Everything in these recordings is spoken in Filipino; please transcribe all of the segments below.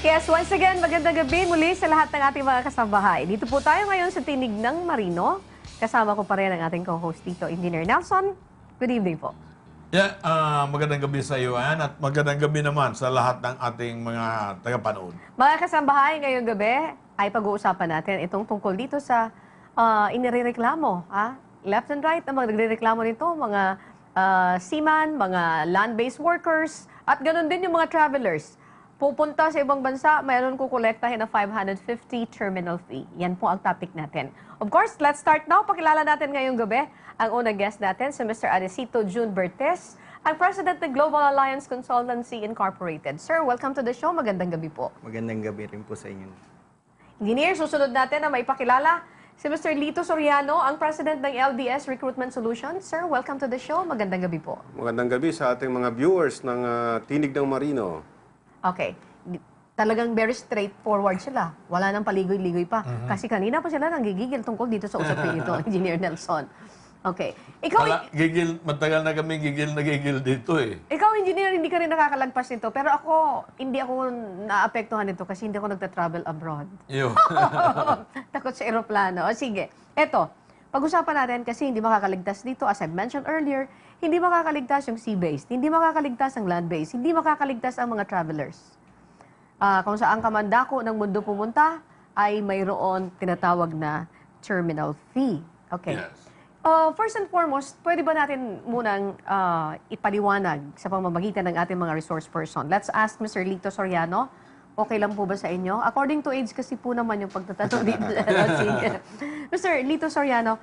Yes, once again, magandang gabi muli sa lahat ng ating mga kasambahay. Dito po tayo ngayon sa Tinig ng Marino. Kasama ko pa rin ang ating co-host dito, Engineer Nelson. Good evening po. Yeah, magandang gabi sa iyo, Ann, at magandang gabi naman sa lahat ng ating mga tagapanood. Mga kasambahay, ngayong gabi ay pag-uusapan natin itong tungkol dito sa inirereklamo. Left and right, ang mga nagrereklamo nito, mga seaman, mga land-based workers, at ganoon din yung mga travelers. Pupunta sa ibang bansa, mayroon kukolektahin na 550 terminal fee. Yan po ang topic natin. Of course, let's start now. Pakilala natin ngayong gabi ang unang guest natin, si Mr. Arecito June Bertes, ang President ng Global Alliance Consultancy Incorporated. Sir, welcome to the show. Magandang gabi po. Magandang gabi rin po sa inyo. Engineer, susunod natin na maipakilala si Mr. Lito Soriano, ang President ng LDS Recruitment Solutions. Sir, welcome to the show. Magandang gabi po. Magandang gabi sa ating mga viewers ng Tinig ng Marino. Okay. Talagang very straightforward sila. Wala nang paligoy-ligoy pa. Kasi kanina pa sila nanggigigil tungkol dito sa usapin ito, Engineer Nelson. Okay. Matagal na kami gigil dito eh. Ikaw, engineer, hindi ka rin nakakalagpas nito. Pero ako, hindi ako naapektuhan nito kasi hindi ako nagta-travel abroad. Yo. Takot sa eroplano. O sige, eto. Pag-usapan natin kasi hindi makakaligtas dito. As I mentioned earlier, hindi makakaligtas yung sea-based, hindi makakaligtas ang land-based, hindi makakaligtas ang mga travelers. Kung saan ka man dako ng mundo pumunta, ay mayroon tinatawag na terminal fee. Okay. Yes. First and foremost, pwede ba natin munang ipaliwanag sa pamamagitan ng ating mga resource person? Let's ask Mr. Lito Soriano. Okay lang po ba sa inyo? According to age kasi po naman yung pagtatanong dito. Mr. Lito Soriano,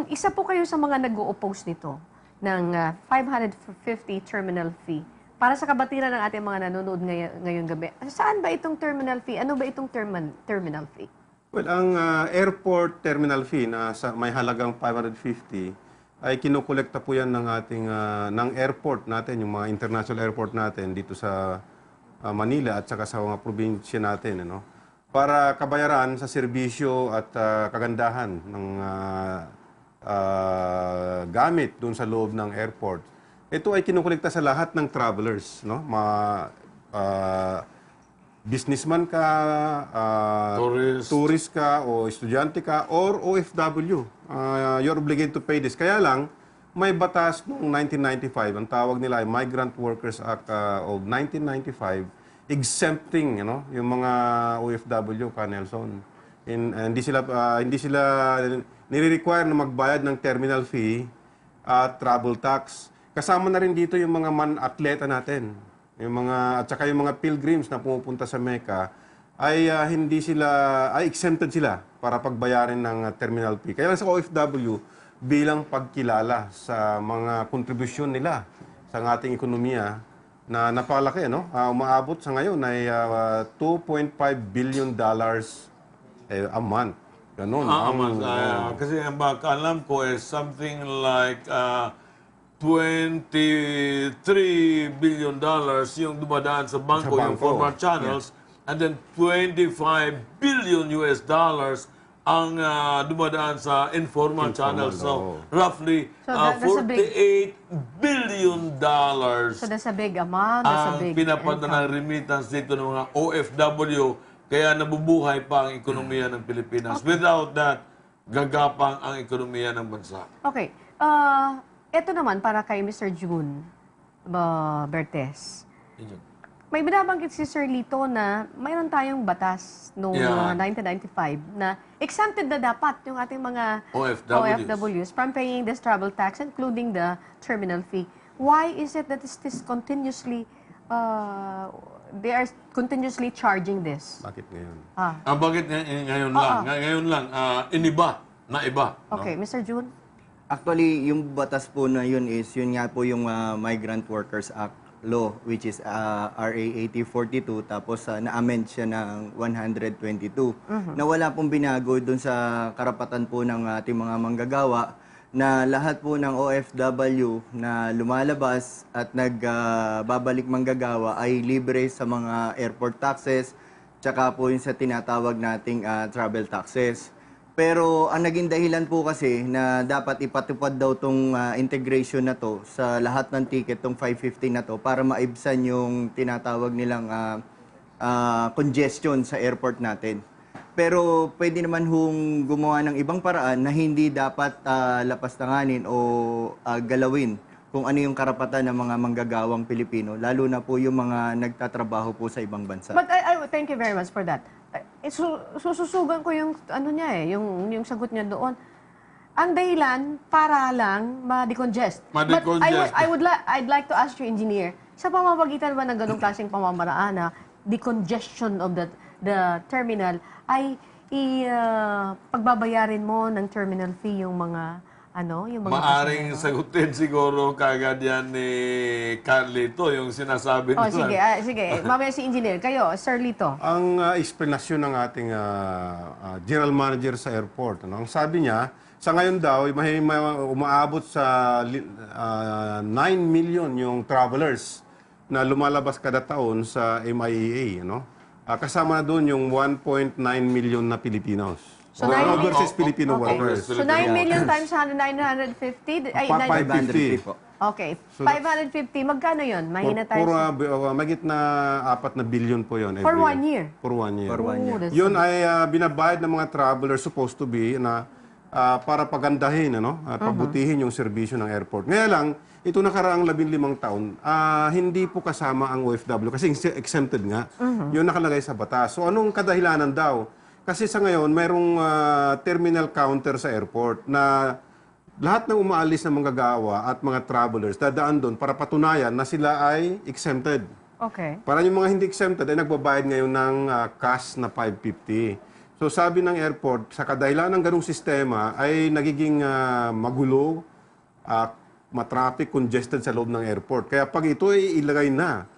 isa po kayo sa mga nag-o-oppose nito ng 550 terminal fee. Para sa kabatiran ng ating mga nanonood ngayong gabi, saan ba itong terminal fee? Ano ba itong terminal fee? Well, ang airport terminal fee na may halagang 550 ay kinukolekta po yan ng ating ng airport natin, yung mga international airport natin dito sa Manila at saka sa mga probinsya natin, ano? Para kabayaran sa serbisyo at kagandahan ng gamit doon sa loob ng airport. Ito ay kinukolekta sa lahat ng travelers, no? Businessman ka, tourist ka, o estudyante ka, or OFW. You're obligated to pay this. Kaya lang, may batas noong 1995, ang tawag nila ay Migrant Workers Act of 1995, exempting, yung mga OFW ka, Nelson. Hindi sila nire-require na magbayad ng terminal fee at travel tax. Kasama na rin dito yung mga man-atleta natin. At saka yung mga pilgrims na pumupunta sa Mecca ay exempted sila para pagbayarin ng terminal fee. Kaya lang sa OFW bilang pagkilala sa mga kontribusyon nila sa ating ekonomiya na napalaki, no? Umaabot sa ngayon ay $2.5 billion a month. Ganun. Kasi ang alam ko is something like $23 billion yung dumadaan sa bangko, yung formal channels, and then $25 billion ang dumadaan sa informal channels. So, roughly $48 billion So, that's a big amount. ang pinapadala ng remittance dito ng mga OFW. Kaya nabubuhay pa ang ekonomiya ng Pilipinas. Without that, gagapang ang ekonomiya ng bansa. Okay. Ito naman para kay Mr. June Bertes. May binabanggit si Sir Lito na mayroon tayong batas noong 1995 na exempted na dapat yung ating mga OFWs from paying this travel tax, including the terminal fee. Why is it that this continuously, they are continuously charging this? Bakit ngayon? Bakit ngayon lang? Ngayon lang, iniba, na iba. Okay, no? Mr. June? Actually, yung batas po na yun nga po yung Migrant Workers Act law, which is RA 8042, tapos na-amend siya ng 122. Na wala pong binago dun sa karapatan po ng ating mga manggagawa na lahat po ng OFW na lumalabas at nagbabalik manggagawa ay libre sa mga airport taxes, tsaka po yung sa tinatawag nating travel taxes. Pero ang naging dahilan po kasi na dapat ipatupad daw tong integration na to sa lahat ng ticket, tong 550 na to, para maibsan yung tinatawag nilang congestion sa airport natin. Pero pwede naman hong gumawa ng ibang paraan na hindi dapat lapastanganin o galawin kung ano yung karapatan ng mga manggagawang Pilipino, lalo na po yung mga nagtatrabaho po sa ibang bansa. But thank you very much for that. Sususugan ko yung ano niya yung sagot niya doon. Ang dahilan para lang ma-decongest. Ma-decongest. But I'd like to ask you, engineer, sa pamamagitan ba ng ganung klaseng pamamaraan na decongestion of the terminal ay pagbabayarin mo ng terminal fee yung mga yung mga Maaring sagutin siguro kagad yan ni Carlito, yung sinasabi Oh, nila. sige. Mamaya si engineer. Kayo, Sir Lito. Ang explanation ng ating general manager sa airport, ang sabi niya, sa ngayon daw, may umaabot sa 9 million yung travelers na lumalabas kada taon sa MIAA. Kasama na doon yung 1.9 million na Filipinos. So, 9 overseas Filipino Okay. workers. So, 9 million times 950? Ay, 550 po. Okay. 550. Magkano yun? Mahina tayo. Magit na 4 na billion po yun. For every 1 year? For 1 year. For 1 year. That's Yun ay binabayad ng mga travelers supposed to be na para pagandahin, pabutihin yung serbisyo ng airport. Ngayon lang, ito nakaraang 15 taon, hindi po kasama ang OFW kasi exempted nga. Yun nakalagay sa batas. So anong kadahilanan daw? Kasi sa ngayon, mayroong terminal counter sa airport na lahat ng umaalis na manggagawa at mga travelers dadaan doon para patunayan na sila ay exempted. Okay. Para yung mga hindi exempted ay nagbabayad ngayon ng cash na 550. So sabi ng airport, sa kadahilan ng ganung sistema ay nagiging magulo, matraffic, congested sa loob ng airport. Kaya pag ito ay ilagay na,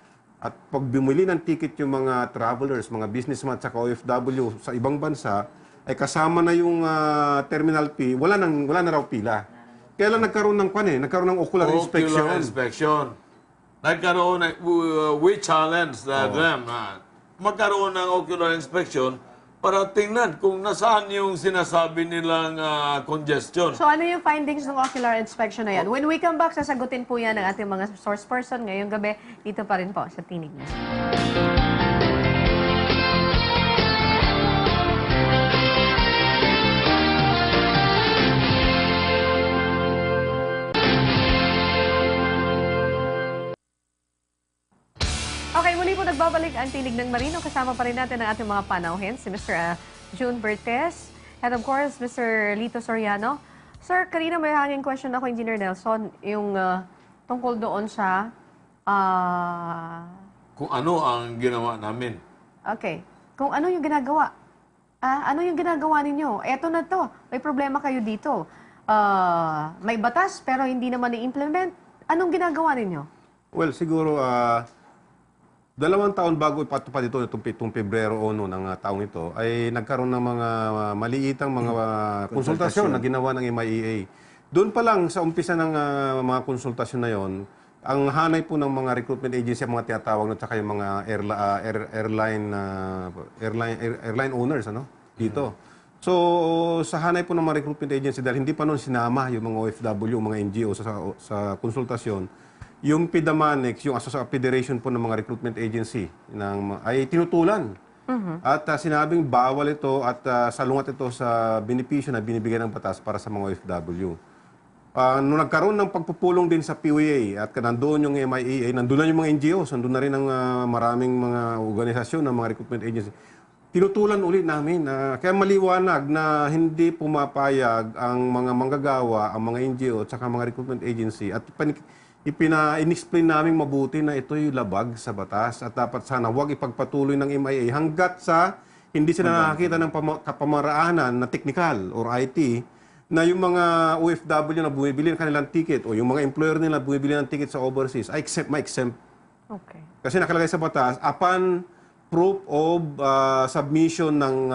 at pag bumili ng ticket yung mga travelers, mga businessman at saka OFW sa ibang bansa, ay kasama na yung terminal fee, wala na raw pila. Kaya lang nagkaroon ng ocular inspection. Nagkaroon we challenge them na magkaroon ng ocular inspection para tingnan kung nasaan yung sinasabi nilang congestion. So, ano yung findings ng ocular inspection na yan? When we come back, sasagutin po yan ng ating mga source person ngayong gabi. Dito pa rin po sa Tinig News. Okay, muli po nagbabalik ang Tinig ng Marino. Kasama pa rin natin ang ating mga panauhin, si Mr. June Bertes, and of course, Mr. Lito Soriano. Sir, kanina may hanging question ako, Engineer Nelson, yung tungkol doon sa... Kung ano ang ginawa namin. Okay. Kung ano yung ginagawa. Ano yung ginagawa ninyo? Eto na to. May problema kayo dito. May batas pero hindi naman i-implement. Anong ginagawa ninyo? Well, siguro 2 taon bago ipatupad ito itong Pebrero 1 ng taong ito ay nagkaroon ng mga maliitang mga konsultasyon na ginawa ng MIAA. Doon pa lang sa umpisa ng mga konsultasyon na yon, ang hanay po ng mga recruitment agency, mga tinatawag na tsaka yung mga airline owners dito. So sa hanay po ng mga recruitment agency dahil hindi pa noon sinama yung mga OFW, mga NGO sa konsultasyon, yung PDAMANEX, yung Federation po ng mga recruitment agency ay tinutulan. At sinabing bawal ito at salungat ito sa benepisyo na binibigay ng batas para sa mga OFW. Nung nagkaroon ng pagpupulong din sa POA at nandoon yung MIAA, nandoon na yung mga NGOs, nandoon na rin ang maraming mga organisasyon ng mga recruitment agency. Tinutulan ulit namin. Kaya maliwanag na hindi pumapayag ang mga manggagawa, ang mga NGO at saka mga recruitment agency at in-explain namin mabuti na ito'y labag sa batas at dapat sana huwag ipagpatuloy ng MIA hanggat sa hindi sila nakakita ng kapamaraanan na technical or IT na yung mga OFW na bumibili ng kanilang ticket o yung mga employer nila bumibili ng ticket sa overseas ay ma-exempt. Okay. Kasi nakalagay sa batas, upon proof of submission ng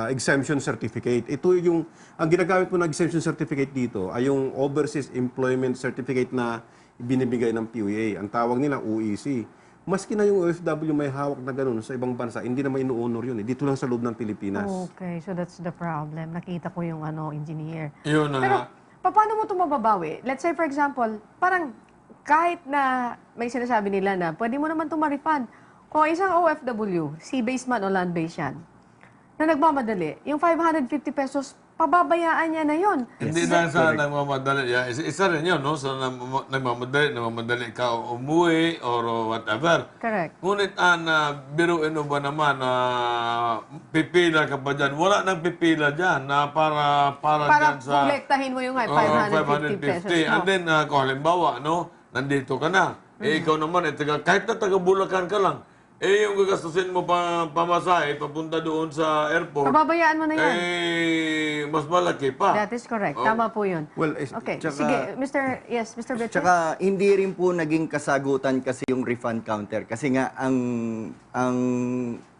exemption certificate. Ito yung, ang ginagamit po ng exemption certificate dito ay yung Overseas Employment Certificate na binibigay ng POA. Ang tawag nila OEC. Maski na yung OFW may hawak na ganun sa ibang bansa, hindi naman inu-honor yun. Dito lang sa loob ng Pilipinas. Okay, so that's the problem. Nakita ko yung engineer. Yun na Pero, nga. paano mo ito mababawi? Let's say, for example, parang kahit na may sinasabi nila na pwede mo naman ito ma-refund, kung isang OFW, sea-based man o land-based yan, na nagmamadali, yung 550 pesos, pababayaan niya na yon. Hindi lang sa nagmamadali. Yeah, isa rin yun, no? So, nagmamadali ka umuwi or whatever. Correct. Ngunit, biruin mo ba naman na pipila ka pa dyan? Wala nang pipila dyan na para Para dyan sa... kolektahin mo yung 550 pesos. 550. And then, kung halimbawa, no? Nandito ka na. Ikaw naman, kahit na taga Bulacan ka lang, yung gagastusin mo pamasahe, papunta doon sa airport, Pababayaan mo na yan. mas malaki pa. That is correct. Tama po yun. Well, Okay. tsaka- Sige, Mr. Betcher. Tsaka hindi rin po naging kasagutan kasi yung refund counter kasi nga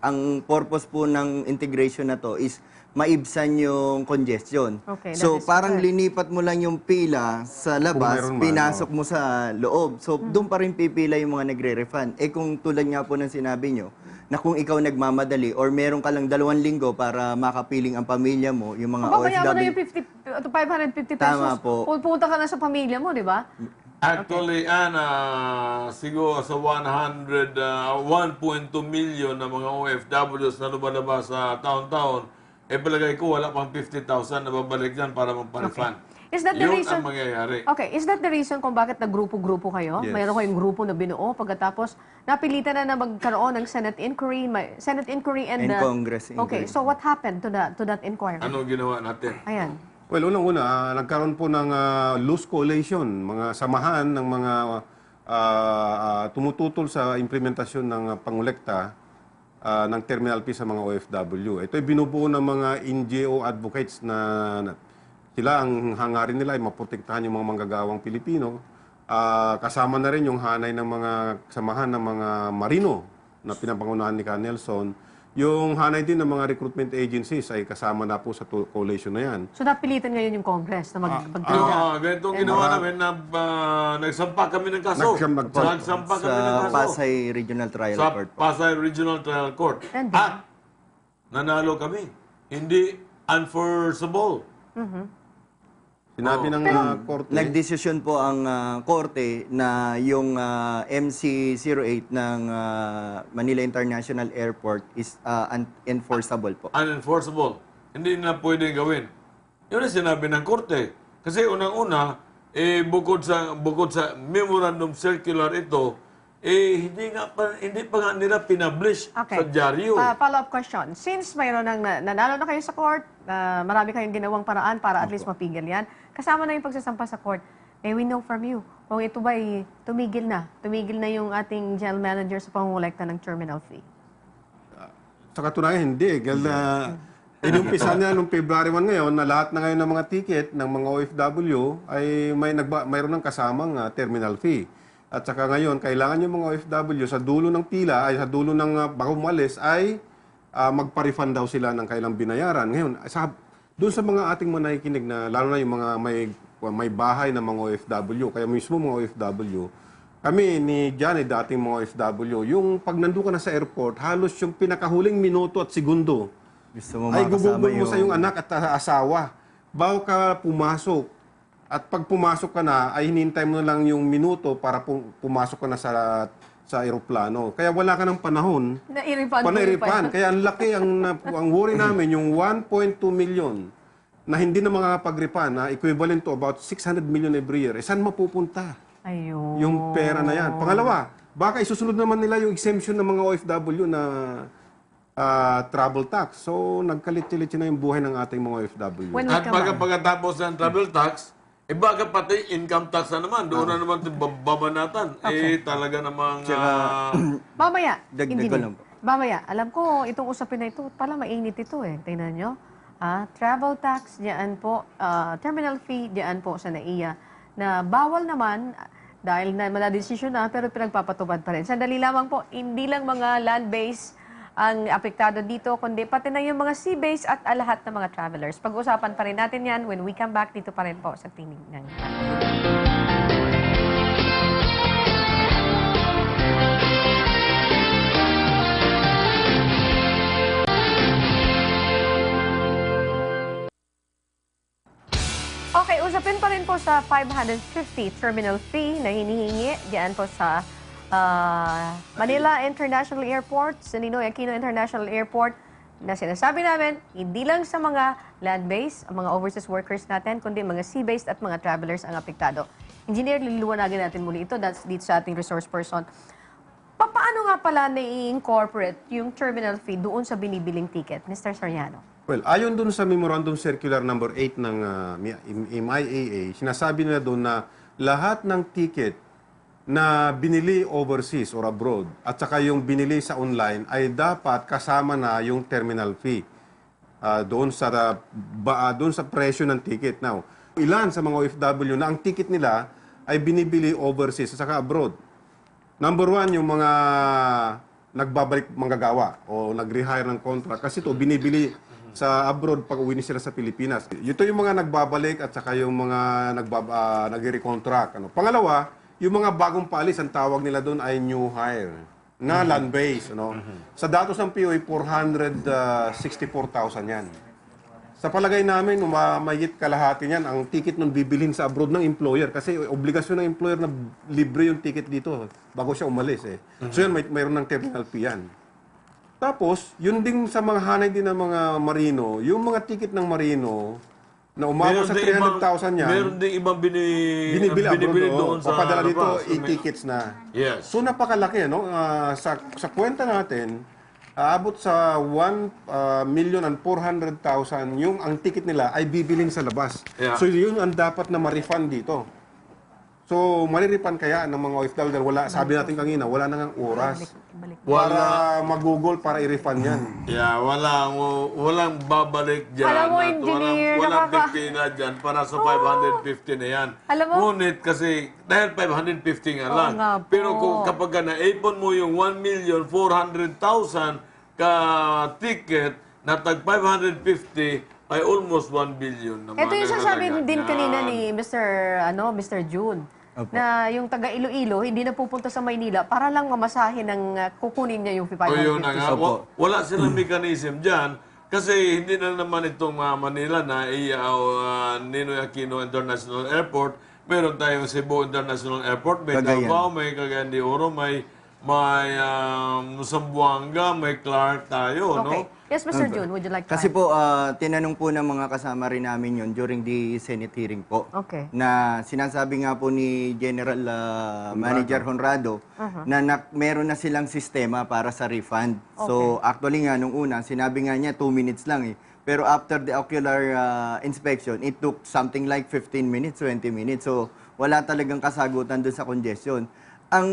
ang purpose po ng integration na to is maibsan yung congestion. Okay, So that is parang correct. linipat mo lang yung pila sa labas, meron man, pinasok mo sa loob. So doon pa rin pipila yung mga nagre-refund. Kung tulad nga po ng sinabi nyo, na kung ikaw nagmamadali or meron ka lang 2 linggo para makapiling ang pamilya mo, yung mga Pababayaan mo na yung OFW. 550 pesos. Tama po. Pupunta ka na sa pamilya mo, di ba? Actually, siguro sa 1.2 million na mga OFWs na lumalabas sa taon-taon, palagay ko wala pang 50,000 na babalik dyan para magpa-refund. Is that the Yun reason? ang mangyayari. Okay, is that the reason kung bakit nagrupo-grupo kayo? Yes. Mayroon kayong grupo na binuo pagkatapos napilitan na magkaroon ng Senate inquiry, Senate inquiry and And Congress Okay, inquiry. so what happened to that inquiry? Ano ginawa natin? Ayan. Well, unang-una, nagkaroon po ng loose coalition, mga samahan ng mga tumututol sa implementasyon ng pangolekta ng terminal fee sa mga OFW. Ito ay binubuo ng mga NGO advocates na sila ang hangarin nila ay maprotektahan yung mga manggagawang Pilipino. Kasama na rin yung hanay ng mga samahan ng mga marino na pinapangunahan ni Ka Nelson. Yung hanay din ng mga recruitment agencies ay kasama na po sa coalition na yan. So napilitan ngayon yung Congress na magtanda. Ganitong ginawa namin na nagsampa kami ng kaso. Nagsampa kami ng Sa kaso. Pasay Regional Trial Sa Court po. Pasay Regional Trial Court. And At nanalo kami. Hindi enforceable. Sinabi ng korte. Nagdesisyon po ang korte na yung MC-08 ng Manila International Airport is unenforceable po. Unenforceable. Hindi na pwedeng gawin. Yun ang sinabi ng korte. Kasi unang-una, bukod sa memorandum circular ito, hindi pa nga nila pinablish sa dyaryo. Follow-up question. Since mayroon nang nanalo na kayo sa court, marami kayong ginawang paraan para at least mapigil yan, kasama na yung pagsasampa sa court, we know from you kung ito ba'y tumigil na yung ating general manager sa pangungulekta ng terminal fee. Sa katunayan, hindi. Inumpisa niya noong February 1 ngayon na lahat na ngayon ng mga ticket ng mga OFW ay mayroon ng kasamang terminal fee. At saka ngayon, kailangan yung mga OFW sa dulo ng pila, ay sa dulo ng bago umalis, ay magpa-refund daw sila ng kailang binayaran. Ngayon, doon sa mga ating mga nakikinig na, lalo na yung mga may bahay ng mga OFW, kaya mismo mga OFW, kami ni Johnny, dating mga OFW, yung pag nandun ka na sa airport, halos yung pinakahuling minuto at segundo, Gusto mo ay makasama gugugol mo sa iyong anak at asawa. Bago ka pumasok, at pag pumasok ka na, ay hinintay mo na lang yung minuto para pumasok ka na sa aeroplano. Kaya wala ka ng panahon. Na-refund. Kaya ang laki, ang worry namin, yung 1.2 million na hindi na makakapag-refund, na equivalent to about 600 million every year, saan mapupunta? Ayun. Yung pera na yan. Pangalawa, baka isusunod naman nila yung exemption ng mga OFW na travel tax. So, nagkalit-lit na yung buhay ng ating mga OFW. When we At come back. pagkatapos ng travel tax, baka pati income tax na naman. Doon na naman babanatan. Talaga namang... Mamaya, Dagdag ko lang po. Mamaya, alam ko, itong usapin na ito, pala mainit ito eh. Tingnan nyo. Travel tax, diyan po. Terminal fee, diyan po sa NAIA. Na bawal naman, dahil na manadesisyon na, pero pinagpapatupad pa rin. Sandali lamang po, hindi lang mga land-based ang apektado dito, kundi pati na yung mga sea-based at lahat ng mga travelers. Pag-usapan pa rin natin yan when we come back dito pa rin po sa Tinig ng Okay, usapin pa rin po sa 550 terminal fee na hinihingi diyan po sa Manila International Airport, sa Ninoy Aquino International Airport, na sinasabi namin, hindi lang sa mga land-based, ang mga overseas workers natin, kundi mga sea-based at mga travelers ang apektado. Engineer, liliwanagin natin muli ito dito sa ating resource person. Paano nga pala na-incorporate yung terminal fee doon sa binibiling ticket, Mr. Soriano? Well, ayon dun sa Memorandum Circular number 8 ng MIAA, sinasabi nila doon na lahat ng ticket na binili overseas or abroad at saka yung binili sa online ay dapat kasama na yung terminal fee doon sa presyo ng ticket. Now, ilan sa mga OFW na ang ticket nila ay binibili overseas at saka abroad. Number one, yung mga nagbabalik manggagawa o nag-rehire ng contract kasi ito binibili sa abroad pag uwi sila sa Pilipinas. Ito yung mga nagbabalik at saka yung mga nag-recontract. Pangalawa, yung mga bagong paalis, ang tawag nila doon ay new hire na land-based. Sa datos ng POA, 464,000 yan. Sa palagay namin, mahigit kalahati niyan ang ticket nung bibilhin sa abroad ng employer kasi obligasyon ng employer na libre yung ticket dito bago siya umalis. So yan, mayroon ng terminal fee yan. Tapos, yun din sa mga hanay din ng mga marino, yung mga ticket ng marino na umabot sa 300,000 yan, meron din ibang binibili doon sa papadala dito, labas. e-tickets na. Yes. So napakalaki, no? Sa kwenta natin, aabot sa 1,400,000 yung ang ticket nila ay bibilin sa labas. Yeah. So yun ang dapat na ma-refund dito. So marirefund kaya ng mga OFW dahil wala, sabi natin kanina, wala nang oras para mag-google para i-refund yan. Yeah, walang babalik dyan. Alam mo, at engineer, walang pipila dyan para sa 550 na yan. Alam mo- Ngunit kasi, dahil 550 nga lang. nga po. Pero kapag ka naipon mo yung 1,400,000 ka ticket na tag 550 ay almost 1 billion naman. Ito yung ang sasabi halaga din niyan. kanina ni Mr. June. Na yung taga Iloilo hindi na pupunta sa Maynila para lang mamasahin ng kukunin niya yung O yun na 550. nga, wala silang mechanism dyan. Kasi hindi na naman itong Manila na Ninoy Aquino International Airport. Meron tayong Cebu International Airport, may Cagayan. Davao, may Cagayan de Oro, may Zamboanga, may Clark tayo, Okay. no? Yes, Mr. June, would you like to Kasi add? po, tinanong po ng mga kasama rin namin yun during the Senate hearing po. Okay. Na sinasabi nga po ni General Manager Honrado na meron na silang sistema para sa refund. So actually nga, nung una, sinabi nga niya 2 minutes lang eh. Pero after the ocular inspection, it took something like 15 minutes, 20 minutes. So wala talagang kasagutan doon sa congestion. Ang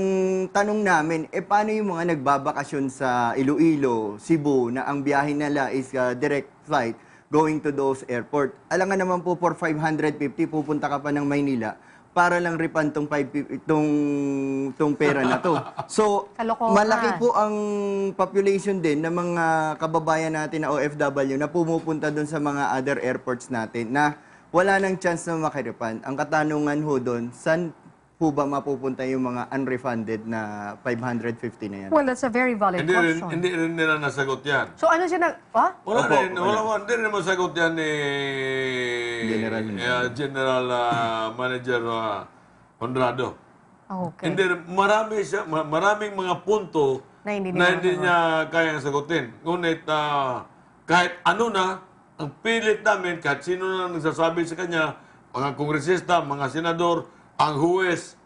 tanong namin, paano yung mga nagbabakasyon sa Iloilo, Cebu, na ang biyahe nila is direct flight going to those airport? Alam nga naman po, for 550, pupunta ka pa ng Maynila para lang refund tong pera na to. So, Kalokohan. malaki po ang population din ng mga kababayan natin na OFW na pumupunta doon sa mga other airports natin na wala nang chance na makirefund. Ang katanungan ho doon, saan po ba mapupunta yung mga unrefunded na 550 na yan? Well, that's a very valid question. Hindi rin nila nasagot yan. So ano siya Wala hindi rin masagot yan ni General Manager Honrado. Okay. Maraming mga punto Na hindi na hindi niya kayang sagutin. Ngunit kahit ano na, ang pilit namin, kahit sino na nagsasabi sa kanya, mga kongresista, mga senador, ang huwes,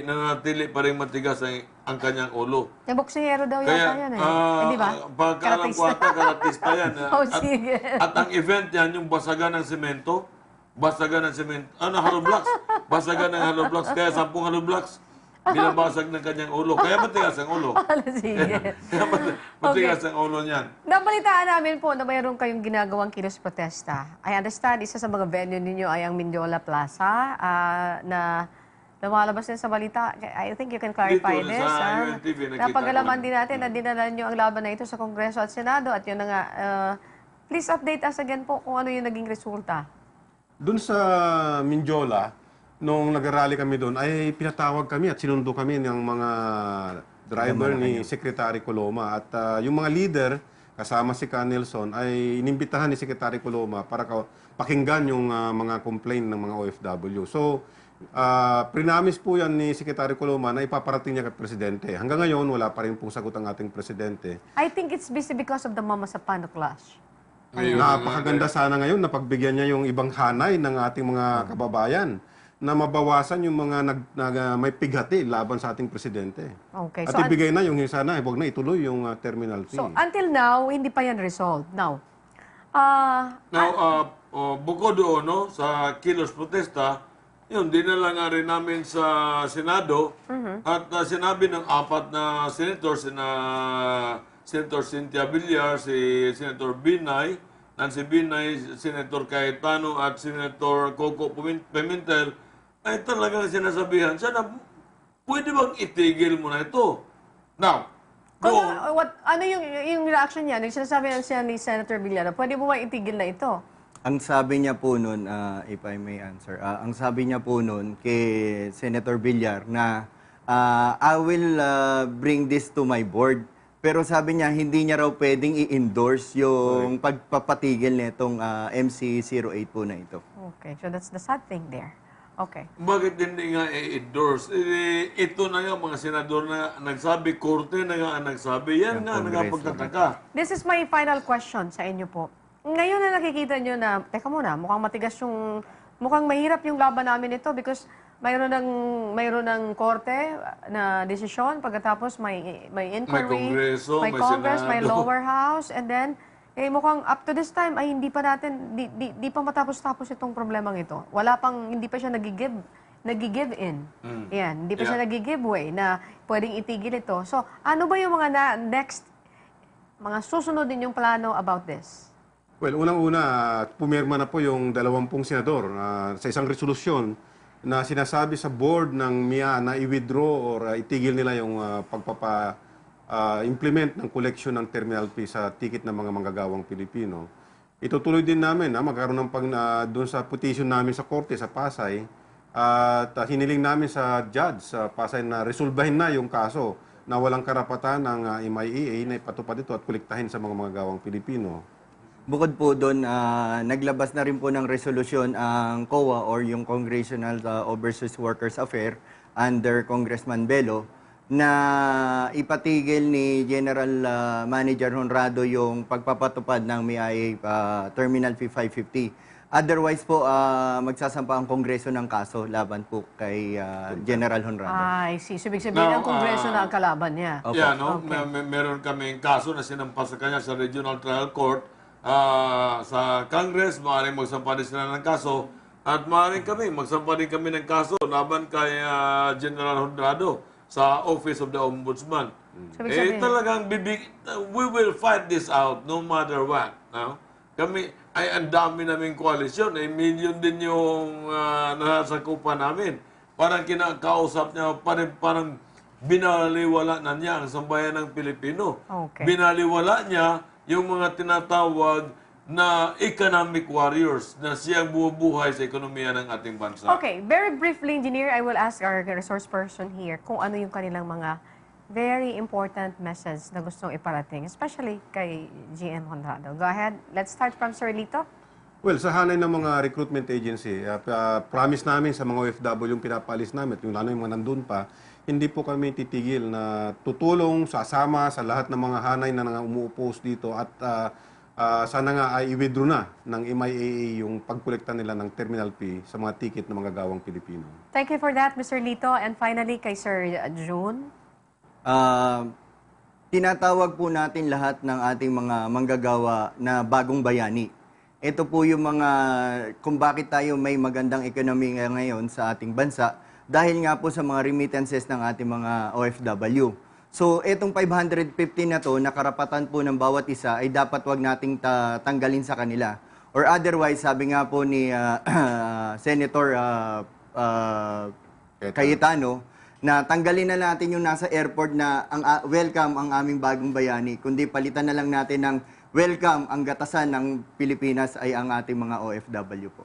nanatili pa rin matigas ang kanyang ulo. Yung boksingero daw yata yan eh. Di ba? Pagkaalam ko ata, karatista yan. Oh, sige. At ang event yan, yung basagan ng semento, hollow blocks. Basagan ng hollow blocks, kaya 10 hollow blocks, binabasag ng kanyang ulo. Kaya matigas ang ulo. Sige. Kaya matigas ang ulo niyan. Nabalitaan namin po na mayroon kayong ginagawang kilos protesta. I understand, isa sa mga venue ninyo ay ang Mindiola Plaza na lumalabas din sa balita. I think you can clarify Dito, this. sa UNTV, nakita Napagalaman ko. din natin na dinala nyo ang laban na ito sa Kongreso at Senado. At yun na nga, please update us again po kung ano yung naging resulta. Doon sa Mindiola, nung nag-rally kami doon, ay pinatawag kami at sinundo kami ng mga driver ni Secretary Coloma. At yung mga leader, kasama si Ka Nelson, ay inimbitahan ni Secretary Coloma para pakinggan yung mga complaint ng mga OFW. So, Prinamis po yan ni Secretary Coloma na ipaparating niya kay Presidente. Hanggang ngayon, wala pa rin pong sagot ang ating Presidente. I think it's busy because of the Mama sa Pano clash. Ngayon, Napakaganda sana ngayon na pagbigyan niya yung ibang hanay ng ating mga kababayan na mabawasan yung mga may pighati laban sa ating Presidente. Okay. At ibigay na yung sana, huwag na ituloy yung terminal fee. So until now, hindi pa yan resolved. Now, Now, bukod doon, no, sa kilos protesta, yun, dinala nga rin namin sa Senado at sinabi ng apat na senator, Senator Cynthia Villar, si Senator Binay, Nancy Binay, Senator Cayetano at Senator Coco Pimentel, ay talagang sinasabihan, sana pwede bang itigil mo na ito? Now, doon, ano yung reaction niya? Nung sinasabi siya ni Senator Villar, pwede mo ba itigil na ito? Ang sabi niya po noon, if I may answer, ang sabi niya po noon kay Senator Villar na I will bring this to my board. Pero sabi niya, hindi niya raw pwedeng i-endorse yung pagpapatigil nitong MC08 po na ito. Okay, so that's the sad thing there. Okay. bakit hindi nga i-endorse? Ito na nga mga senador na nagsabi, korte na nga ang nagsabi, yan nga nagpagtataka. This is my final question sa inyo po. Ngayon na nakikita nyo na, teka muna, mukhang matigas mukhang mahirap yung laban namin ito because mayroon ng korte na desisyon, pagkatapos may inquiry, Kongreso, may may Congress, may Senado. lower house, and then, mukhang up to this time ay hindi pa pa matapos-tapos itong problemang ito. Hindi pa siya nag-give in. Yan, hindi pa siya nag-give way na pwedeng itigil ito. So, ano ba yung mga next, mga susunod ninyong plano about this? Well, unang-una, pumirma na po yung 20 senador sa isang resolusyon na sinasabi sa board ng MIA na i-withdraw or itigil nila yung implement ng collection ng terminal fee sa ticket ng mga manggagawang Pilipino. Itutuloy din namin na magkaroon ng doon sa petition namin sa korte sa Pasay at hiniling namin sa judge sa Pasay na resolbahin na yung kaso na walang karapatan ng MIEA na ipatupad ito at kolektahin sa mga manggagawang Pilipino. Bukod po doon, naglabas na rin po ng resolusyon ang COA or yung Congressional Overseas Workers Affair under Congressman Bello na ipatigil ni General Manager Honrado yung pagpapatupad ng MIA Terminal Fee 550. Otherwise po, magsasampa ang Kongreso ng kaso laban po kay General Honrado. Ay, si ibig sabihin Now, ang Kongreso na ang kalaban niya. Opo. Yeah, no? Meron kaming kaso na sinampa sa kanya sa Regional Trial Court. Sa Congress, maaaring magsampa din sila ng kaso. At maaaring magsampa din kami ng kaso laban kay General Honrado sa Office of the Ombudsman. Sabi sabihin, Talagang we will fight this out no matter what. No? Kami, ang dami naming koalisyon. Million din yung nasakupan namin. Parang kinakausap niya, parang binaliwala na niya ang sambayan ng Pilipino. Okay. Binaliwala niya yung mga tinatawag na economic warriors na siyang bubuhay sa ekonomiya ng ating bansa. Okay, very briefly, Engineer, I will ask our resource person here kung ano yung kanilang mga very important message na gustong iparating, especially kay GM Honrado. Go ahead. Let's start from Sir Lito. Well, sa hanay ng mga recruitment agency, promise namin sa mga OFW yung pinapalis namin, yung lalo yung mga nandun pa, hindi po kami titigil na tutulong, sasama sa lahat ng mga hanay na umuupos dito at sana nga ay i-withdraw na ng MIAA yung pagkolekta nila ng terminal fee sa mga ticket ng mga gawang Pilipino. Thank you for that, Mr. Lito. And finally, kay Sir June. Tinatawag po natin lahat ng ating mga manggagawa na bagong bayani. Ito po yung mga kung bakit tayo may magandang ekonomiya ngayon sa ating bansa dahil nga po sa mga remittances ng ating mga OFW. So, itong 550 na to, na karapatan po ng bawat isa ay dapat wag nating tanggalin sa kanila. Or otherwise, sabi nga po ni Senator Cayetano, na tanggalin na natin yung nasa airport na welcome ang aming bagong bayani, kundi palitan na lang natin ng welcome ang gatasan ng Pilipinas ay ang ating mga OFW po.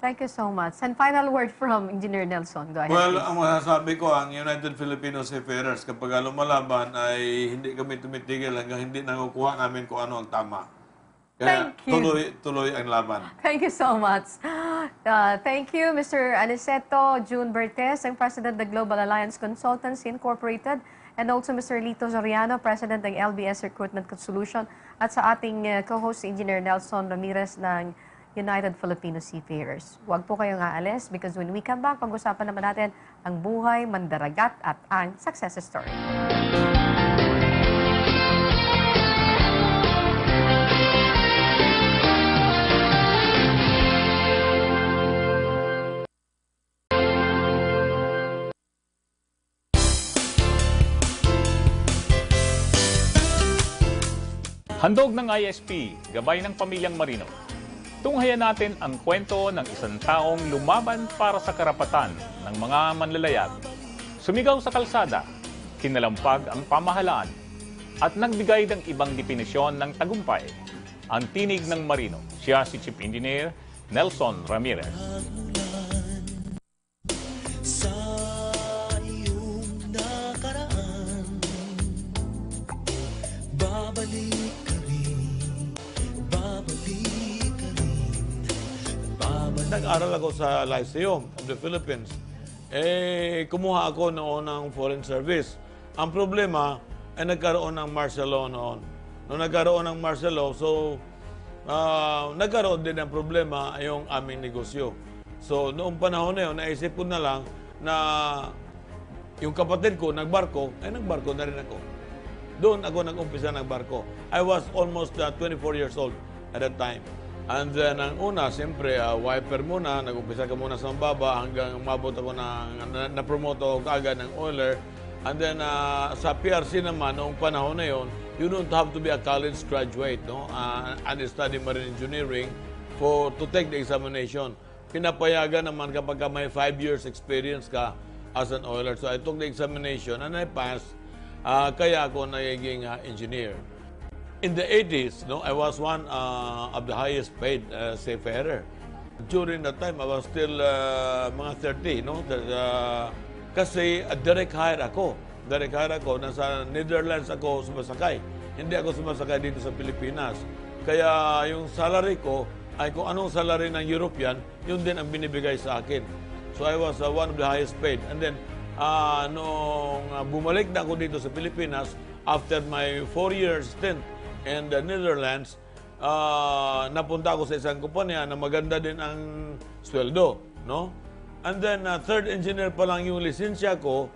Thank you so much. And final word from Engineer Nelson. Go ahead, Well, please. ang masasabi ko, ang United Filipino Seafarers, kapag lumalaban ay hindi kami tumitigil hanggang hindi nakukuha namin kung ano ang tama. Kaya Thank you. tuloy ang laban. Thank you so much. Thank you, Mr. Aniceto June Bertes, ang President ng Global Alliance Consultants Incorporated, and also Mr. Lito Soriano, President ng LBS Recruitment Solution, at sa ating co-host, Engineer Nelson Ramirez ng United Filipino Seafarers. Huwag po kayong aalis because when we come back, pag-usapan naman natin ang buhay, mandaragat at ang success story. Handog ng ISP, gabay ng pamilyang Marino. Tunghayan natin ang kwento ng isang taong lumaban para sa karapatan ng mga manlalayag. Sumigaw sa kalsada, kinalampag ang pamahalaan, at nagbigay ng ibang definisyon ng tagumpay. Ang tinig ng Marino, siya si Chief Engineer Nelson Ramirez. Nag-aral ako sa Lyceum of the Philippines. Kumuha ako noon ng foreign service. Ang problema ay nagkaroon ng martial law noon. Nung nagkaroon ng martial law, nagkaroon din ng problema yung aming negosyo. So, noong panahon na yun, naisip ko na lang na yung kapatid ko nagbarko na rin ako. Doon ako nag-umpisa ng barko. I was almost 24 years old at that time. And then, ang una, siyempre, wiper muna. Nag-umpisa ka muna sa mababa hanggang umabot ako na-promote ako kaagad ng oiler. And then, sa PRC naman, noong panahon na yon, you don't have to be a college graduate, no? And study marine engineering to take the examination. Pinapayagan naman kapag may 5 years experience ka as an oiler. So, I took the examination and I passed. Kaya ako nagiging engineer. In the 80s, no, I was one of the highest paid seafarer. During that time, I was still mga 30, no? Kasi direct hire ako. Direct hire ako. Nasa Netherlands ako sumasakay. Hindi ako sumasakay dito sa Pilipinas. Kaya yung salary ko, ay kung anong salary ng European, yun din ang binibigay sa akin. So I was one of the highest paid. And then, nung bumalik na ako dito sa Pilipinas, after my 4 years stint in the Netherlands, napunta ako sa isang kumpanya na maganda din ang sweldo, no? And then, third engineer pa lang yung lisensya ko,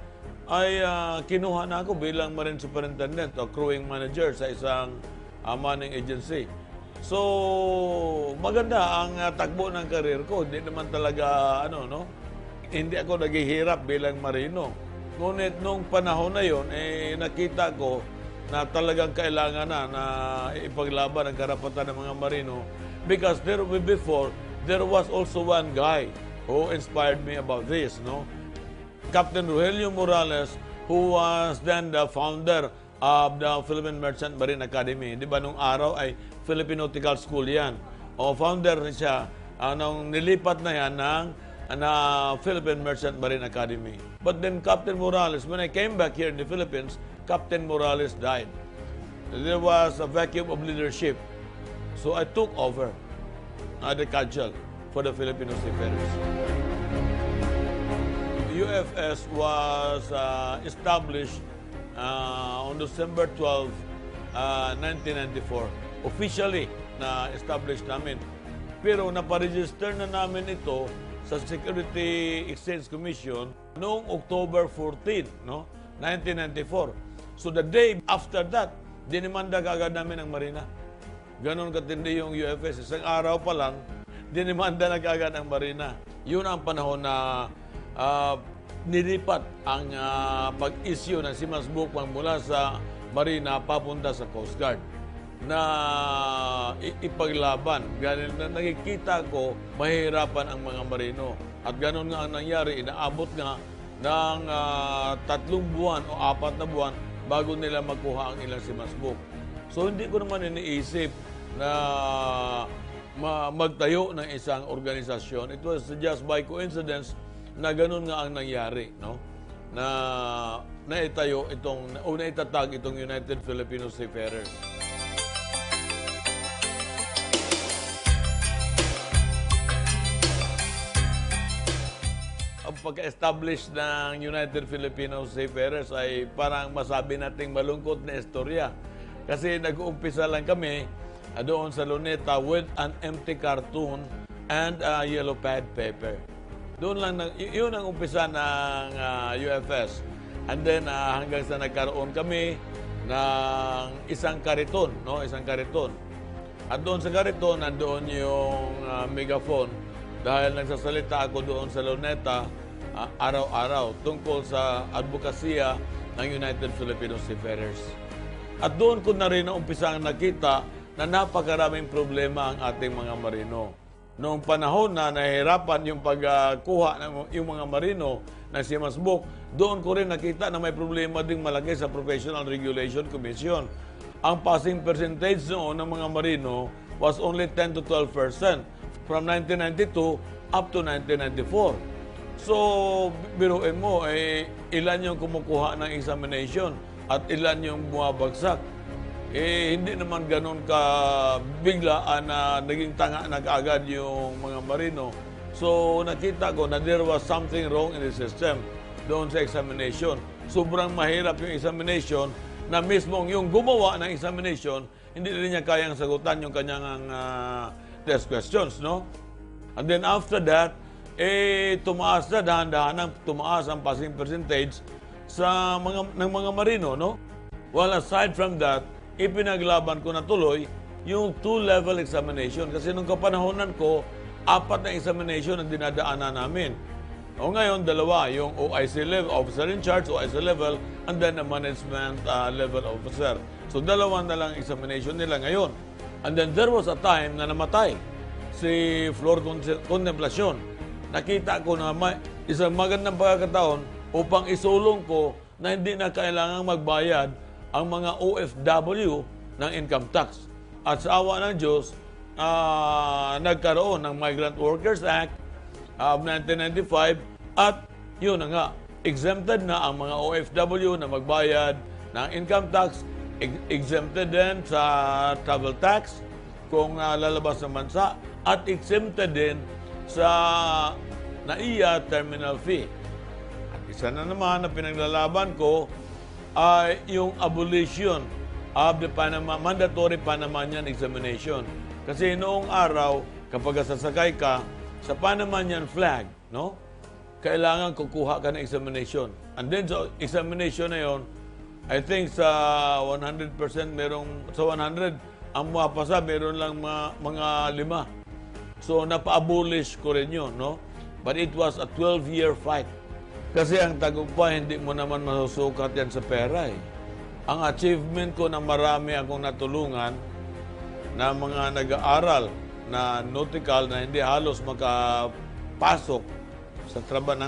ay kinuha na ako bilang marine superintendent o crewing manager sa isang manning agency. So, maganda ang takbo ng karir ko. Hindi naman talaga, hindi ako naghihirap bilang marino. Ngunit nung panahon na yon, nakita ko na talagang kailangan na ipaglaban ang karapatan ng mga marino. Because before, there was also one guy who inspired me about this, no? Captain Rogelio Morales, who was then the founder of the Philippine Merchant Marine Academy. Di ba nung araw ay Philippine Nautical School yan. O founder siya, nung nilipat na yan ng Philippine Merchant Marine Academy. But then Captain Morales, when I came back here in the Philippines, Captain Morales died. There was a vacuum of leadership. So I took over the cudgel for the Filipino seafarers. UFS was established on December 12, 1994. Officially na-establish namin. Pero naparegister na namin ito sa Security Exchange Commission noong October 14, 1994. So the day after that, dinimanda kagad namin ang Marina. Ganon katindi yung UFS. Isang araw pa lang, dinimanda na kagad ang Marina. Yun ang panahon na nilipat ang pag-issue ng Seaman's Book mula sa Marina papunta sa Coast Guard na ipaglaban. Ganun na nakikita ko, mahihirapan ang mga marino. At ganun nga ang nangyari, inaabot nga ng 3 buwan o 4 na buwan bago nila makuha ang ilang Seaman's Book. So hindi ko naman iniisip na magtayo ng isang organisasyon. It was just by coincidence na ganun nga ang nangyari, no? Na naitayo naitatag itong United Filipino Seafarers. pagka-establish ng United Filipino Seafarers ay parang masabi nating malungkot na istorya. Kasi nag-uumpisa lang kami doon sa Luneta with an empty cartoon and yellow pad paper. Doon lang, yun ang umpisa ng UFS. And then hanggang sa nagkaroon kami ng isang kariton, no? Isang kariton. At doon sa kariton, nandoon yung megaphone dahil nagsasalita ako doon sa Luneta araw-araw tungkol sa advokasya ng United Filipino Seafarers. At doon ko na rin umpisang nakita na napakaraming problema ang ating mga marino. Noong panahon na nahihirapan yung pagkuha ng yung mga marino ng Seamen's Book, doon ko rin nakita na may problema ding malaki sa Professional Regulation Commission. Ang passing percentage noon ng mga marino was only 10 to 12% from 1992 up to 1994. So, biruin mo, ilan yung kumukuha ng examination at ilan yung bumabagsak. Hindi naman ganun ka biglaan na naging tanga na kaagad yung mga marino. So, nakita ko na there was something wrong in the system doon sa examination. Sobrang mahirap yung examination na mismong yung gumawa ng examination, hindi rin niya kayang sagutan yung kanyang test questions, no? And then after that, tumaas na, dahan-dahan tumaas ang passing percentage ng mga marino, no? Well, aside from that, ipinaglaban ko na tuloy yung 2-level examination. Kasi nung kapanahonan ko, 4 na examination ang dinadaanan namin. O ngayon, 2, yung OIC level, officer in charge, OIC level, and then a management level officer. So, 2 na lang examination nila ngayon. And then there was a time na namatay si Flor Contemplacion. Nakita ko na may isang magandang pagkakataon upang isulong ko na hindi na kailangang magbayad ang mga OFW ng income tax. At sa awa ng Diyos, nagkaroon ng Migrant Workers Act of 1995 at yun na nga, exempted na ang mga OFW na magbayad ng income tax, exempted din sa travel tax kung lalabas ng bansa at exempted din sa NAIA terminal fee. At isa na naman na pinaglalaban ko ay yung abolition of the mandatory Panamanian examination. Kasi noong araw, kapag sasakay ka sa Panamanian flag, no? Kailangan kukuha ka ng examination. And then sa examination na yon, I think sa 100% sa 100, ang mapasa meron lang mga 5. So napa-abolish ko rin yun, no? But it was a 12-year fight. Kasi ang tagumpay, hindi mo naman masusukat yan sa pera eh. Ang achievement ko na marami akong natulungan na mga nag-aaral na nautical na hindi halos makapasok sa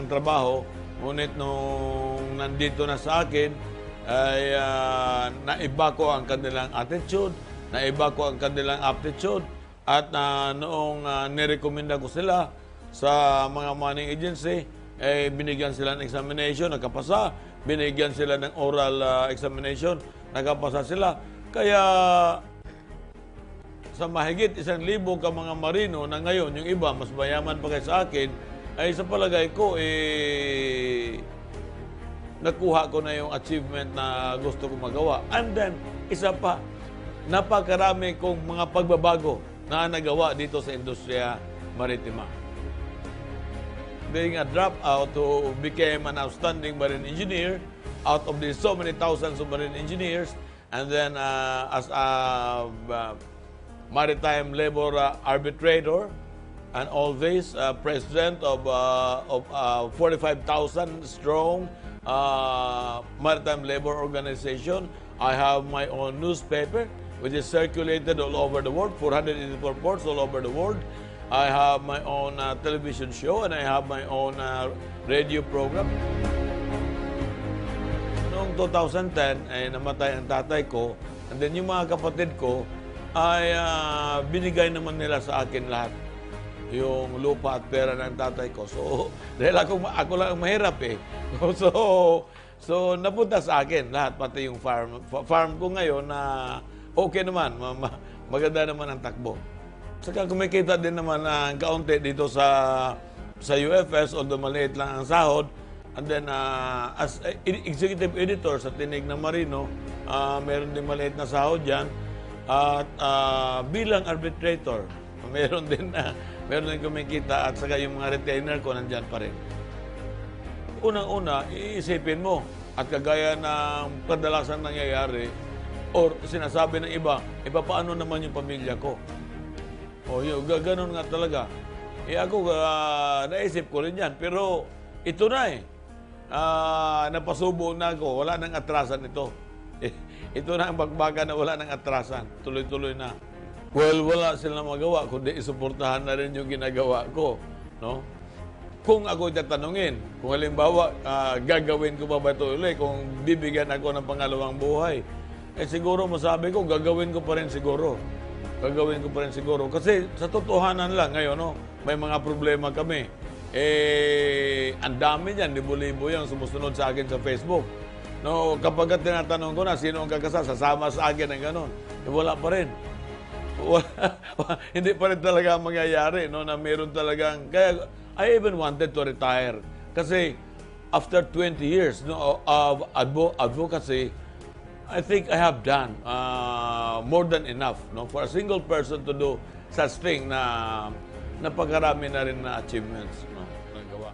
trabaho, ngunit nung nandito na sa akin, ay naiba ko ang kanilang attitude, naiba ko ang kanilang aptitude, at noong nirekomenda ko sila sa mga money agency, binigyan sila ng examination, nagkapasa. Binigyan sila ng oral examination, nagkapasa sila. Kaya sa mahigit 1,000 ka mga marino na ngayon, yung iba, mas mayaman pa kayo sa akin, ay sa palagay ko, nakuha ko na yung achievement na gusto ko magawa. And then, isa pa, napakarami kong mga pagbabago na nagawa dito sa industriya maritima. Being a dropout who became an outstanding marine engineer out of the so many thousands of marine engineers, and then as a maritime labor arbitrator, and always president of 45,000 strong maritime labor organization. I have my own newspaper which is circulated all over the world, 484 ports all over the world. I have my own television show and I have my own radio program. Noong 2010, ay namatay ang tatay ko, and then yung mga kapatid ko ay binigay naman nila sa akin lahat yung lupa at pera ng tatay ko. So, dahil ako lang ang mahirap eh. So napunta sa akin lahat, pati yung farm ko ngayon na okay naman, maganda naman ang takbo. Saka kumikita din naman ang kaunti dito sa sa UFS, although maliit lang ang sahod. And then, as executive editor sa Tinig ng Marino, meron din maliit na sahod yan. At bilang arbitrator, meron din kumikita, at saka yung mga retainer ko nandyan pa rin. Unang-una, iisipin mo, at kagaya ng kadalasan nangyayari, or sinasabi ng iba, paano naman yung pamilya ko? O yun, ganun nga talaga. Ako, naisip ko rin yan, pero ito na napasubo na ako, wala nang atrasan ito. Ito na ang bagbaga na wala nang atrasan, tuloy-tuloy na. Well, wala silang magawa, kundi isuportahan na rin yung ginagawa ko. No? Kung ako tatanungin, kung halimbawa, gagawin ko ba ito ulit, kung bibigyan ako ng pangalawang buhay, siguro masabi ko, gagawin ko pa rin siguro. Gagawin ko pa rin siguro. Kasi sa totohanan lang ngayon, no, may mga problema kami. Ang dami niyan, libo-libo yung sumusunod sa akin sa Facebook. No, kapag tinatanong ko na sino ang kakasal, sasama sa akin ng gano'n, wala pa rin. Hindi pa rin talaga mangyayari, no, na meron talagang, kaya I even wanted to retire. Kasi after 20 years, no, of advocacy, I think I have done more than enough, no, for a single person to do such thing na napakarami na rin na achievements, no, nagawa.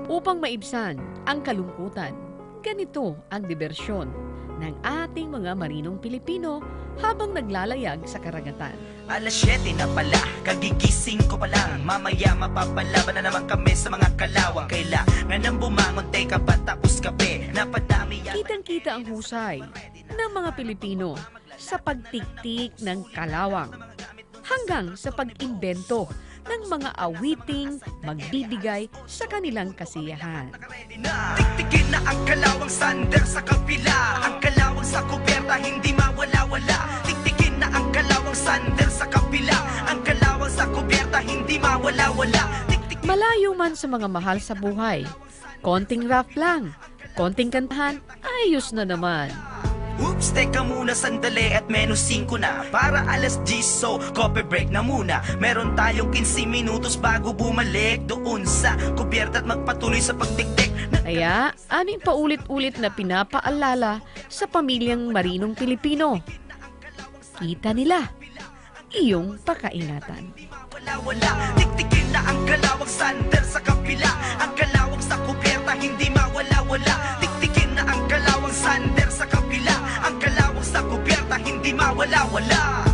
Upang maibsan ang kalungkutan, ganito ang diversyon ng ating mga marinong Pilipino habang naglalayag sa karagatan. Alas 7 na pala, kagigising ko pa lang. Mamaya mapapalaban na naman kami sa mga kalawang. Kailangan nang bumangon, teka pa tapos kape. Napadami yan. Kitang-kita ang husay ng mga Pilipino sa pagtiktik ng kalawang hanggang sa pag-imbento ng mga awiting magbibigay sa kanilang kasiyahan. Tiktikin na ang kalawang sander sa kapila. Ang kalawang sa kuberta hindi mawala-wala. Tiktikin na ang kalawang sander sa kapila. Ang kalawang sa kuberta hindi mawala-wala. Malayo man sa mga mahal sa buhay, konting rap lang, konting kantahan, ayos na naman. Oops, teka muna sandali at menos 5 na. Para alas 10, so coffee break na muna. Meron tayong 15 minutos bago bumalik doon sa kubyerta at magpatuloy sa pagtiktik. Kaya aming paulit-ulit na pinapaalala sa pamilyang marinong Pilipino. Kita nila, iyong pakaingatan. Wala-wala, tiktikin na ang kalawang sander sa kapila. Ang kalawang sa kubyerta hindi mawala-wala. Tiktikin na ang kalawang sander sa kapila. Ang kalawang sa kubyerta hindi mawala-wala.